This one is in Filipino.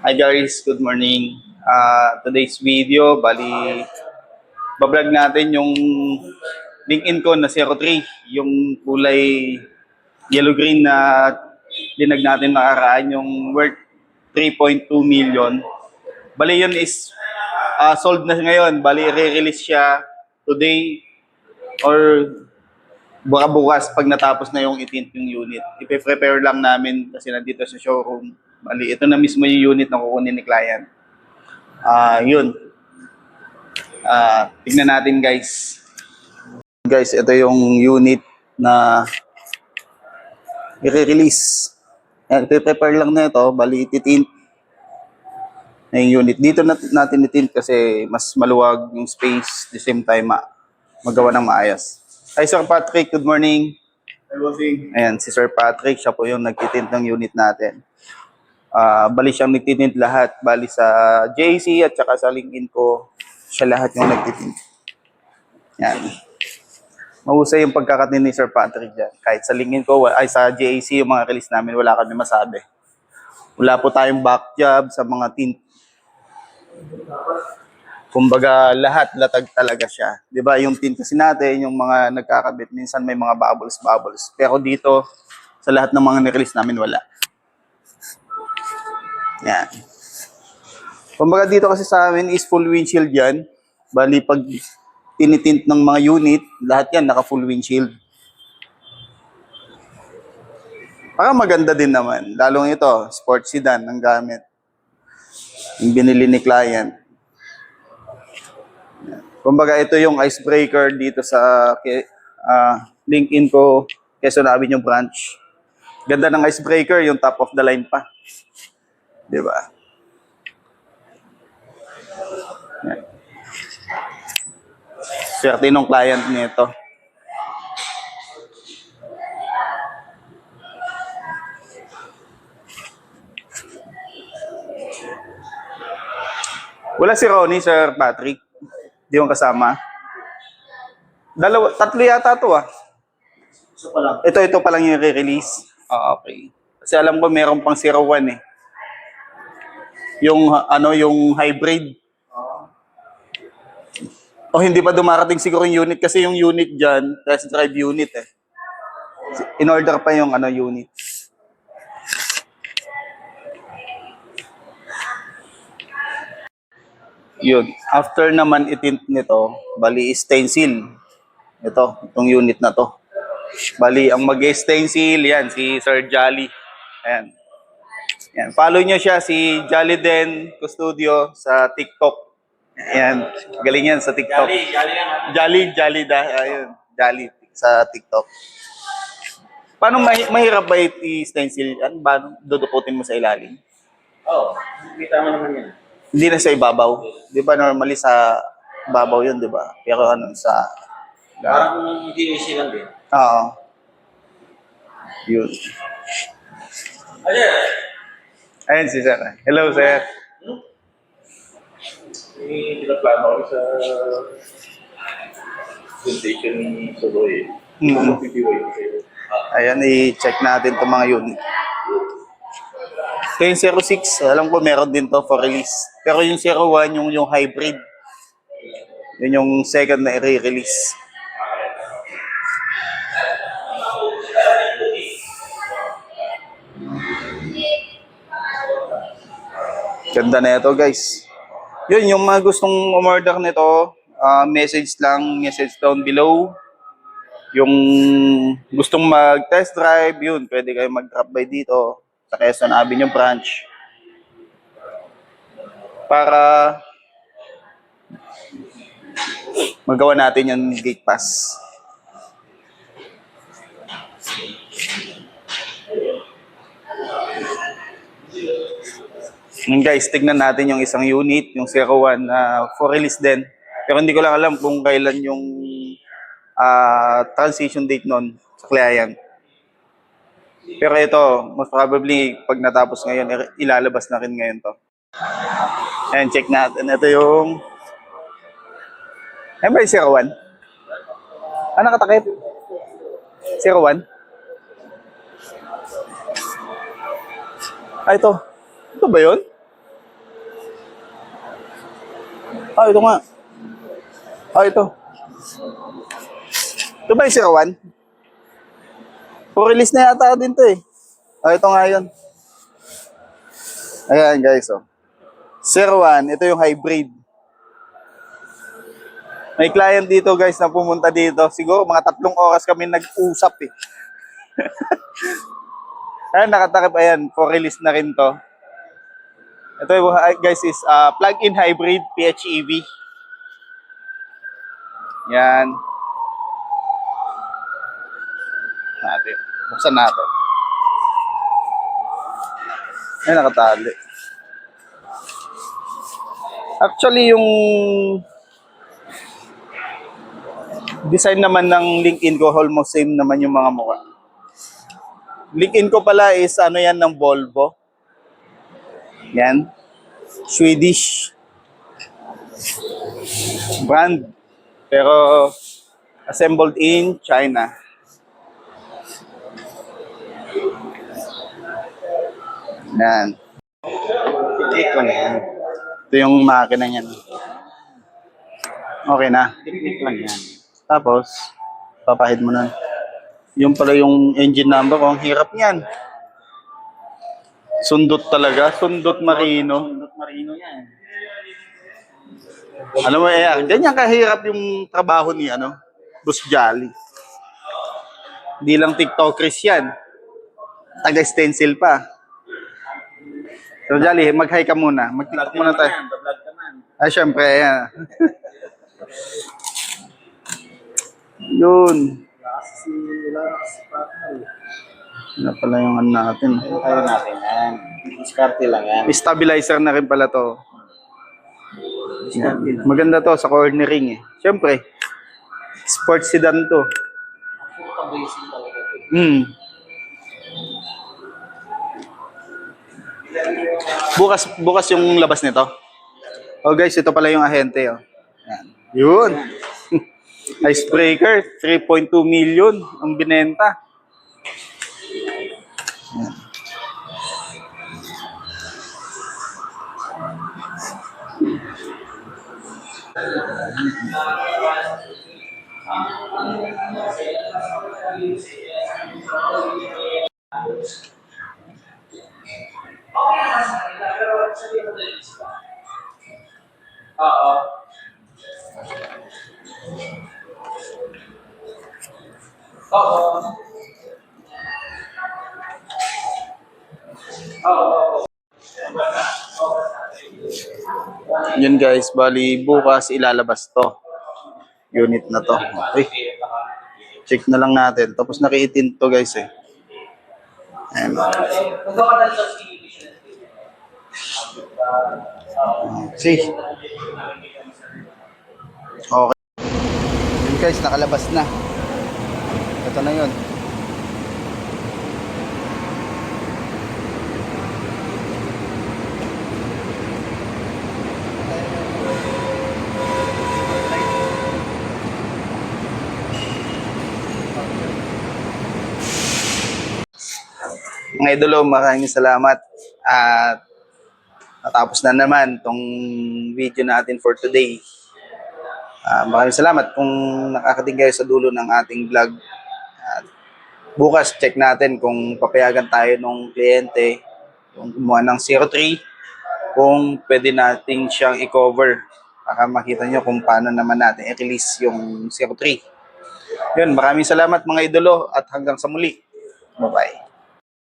Hi guys, good morning. Today's video, bablog natin yung LinkedIn ko na Zero 3, yung kulay yellow-green na linag natin nakaraan, yung worth 3.2 million. Bali yun is sold na ngayon. Bali re-release siya today or baka bukas pag natapos na yung itint yung unit. Ipe-prepare lang namin kasi nandito sa showroom. Bali, ito na mismo yung unit na kukunin ni client. Yun. Tignan natin guys. Guys, ito yung unit na i-release. Prepare lang na ito. Bali, ititint na yung unit. Dito natin itint kasi mas maluwag yung space. The same time, magawa ng maayos. Hi Sir Patrick, good morning. Hi, bossing. Ayan, si Sir Patrick, siya po yung nagtitint ng unit natin. Bali siyang nagtitint lahat. Bali sa JC at saka sa LinkedIn ko, siya lahat yung nagtitint. Yan. Mahusay yung pagkakatin ni Sir Patrick dyan. Kahit sa LinkedIn ko, ay sa JAC, yung mga release namin, wala kami masabi. Wala po tayong back job sa mga tint. Kumbaga, lahat latag talaga siya. 'Di ba? Yung tint kasi natin, yung mga nagkakabit, minsan may mga bubbles. Pero dito, sa lahat ng mga nirelease namin, wala. Yan. Kumbaga dito kasi sa amin is full windshield yan. Bali, pag tinitint ng mga unit, lahat yan naka full windshield. Parang maganda din naman. Lalong ito, sport sedan ang gamit. Yung binili ni client. Kumbaga ito yung icebreaker dito sa LinkedIn ko, Quezon Avenue branch. Ganda ng icebreaker, yung top of the line pa. Diba? Yan. Swerte nung client nito. Wala si Ronnie, Sir Patrick. Di mo kasama. Tatlo yata to ah. Isa pa lang. Ito pa lang yung re-release. Okay. Kasi alam ko meron pang 01 eh. Yung yung hybrid. O hindi pa dumarating siguro yung unit kasi yung unit diyan, test drive unit eh. In order pa yung unit. Yun. After naman itint nito, bali stencil. Itong unit na to. Bali, ang mag-stencil, yan, si Sir Jolly. Ayan. Yan. Follow nyo siya, si Jolly Den Custodio sa TikTok. Ayan. Galing yan sa TikTok. Jolly ayun. Jolly sa TikTok. Paano mahirap ba i-stencil? Ano ba? Dudukutin mo sa ilalim? Oo, kita mo naman yan. Hindi na sa ibabaw. Di ba normally sa babaw yun, di ba? Pero sa... Parang hindi lang din. Oo. Yun. Ayun si Sir. Hello, Sir. May pinaplano ko sa presentation sa Loy. Ayan, i-check natin itong mga unit. Ito yung 06, alam ko meron din to for release. Pero yung 01, yung hybrid. Yun yung second na i-release. Ganda na ito guys. Yun, yung mga gustong umorder nito, message down below. Yung gustong mag-test drive, yun, pwede kayo mag-drop by dito sa Quezon Avenue branch. Para magawa natin yung gate pass. Yun guys, tignan natin yung isang unit, yung 01 for release din. Pero hindi ko lang alam kung kailan yung transition date nun sa client. Pero ito, most probably, pag natapos ngayon, ilalabas na rin ngayon to. Ayan, check natin. Ito yung... Ayan ba yung 01? Nakatakip? 01? Ah, ito. Ito ba yun? Ah, ito nga. Ah, ito. Ito ba yung 01? For release na yata din to eh. Ah, ito nga yun. Ayan guys, oh. 01, ito yung hybrid. May client dito guys na pumunta dito. Siguro mga 3 oras kami nag-usap eh. Ayan, nakatakip. Ayan, for release na rin to. Ito guys is plug-in hybrid PHEV. Yan. Natin. Buksan natin. Ayan, nakatali. Actually, yung design naman ng LinkedIn ko, almost same naman yung mga mukha. LinkedIn ko pala is ano yan ng Volvo. Yan. Swedish brand. Pero assembled in China. Yan. Tik lang yan. Ito yung makina niyan. Okay na. Tik lang yan. Tapos, papahid mo na. Yung pala yung engine number ko. Ang hirap niyan. Sundot talaga. Sundot Marino. Sundot Marino yan. Alam mo, ganyan kahirap yung trabaho ni Boss Jolly. Hindi lang TikTokers yan. Taga-stencil pa. So Jolly, mag-hi ka muna. Mag-TikTok muna tayo. Bablog ka man. Ay, syempre, ayan. Yun. Ano pala yung ano natin. Kaya natin yan. Diskarte lang yan. Stabilizer na rin pala to. Yan. Maganda to sa cornering eh. Syempre, sports sedan to. Bukas yung labas nito. Oh guys, ito pala yung ahente oh. Yan. Yun. Icebreaker, 3.2 million ang binenta. Yan. Yun guys, bali bukas ilalabas to. Unit na to. Okay. Check na lang natin. Tapos nakiitin to guys eh. Ayan. See. Okay. Yun guys, nakalabas na. Ito na yun. Mga idolo, maraming salamat. At natapos na naman tong video natin for today. Maraming salamat kung nakakating kayo sa dulo ng ating vlog. At bukas check natin kung papayagan tayo ng kliyente kung gumawa ng 03, kung pwede nating siyang i-cover para makita nyo kung paano naman natin i-release yung 03. Yun, maraming salamat mga idolo at hanggang sa muli. Bye-bye.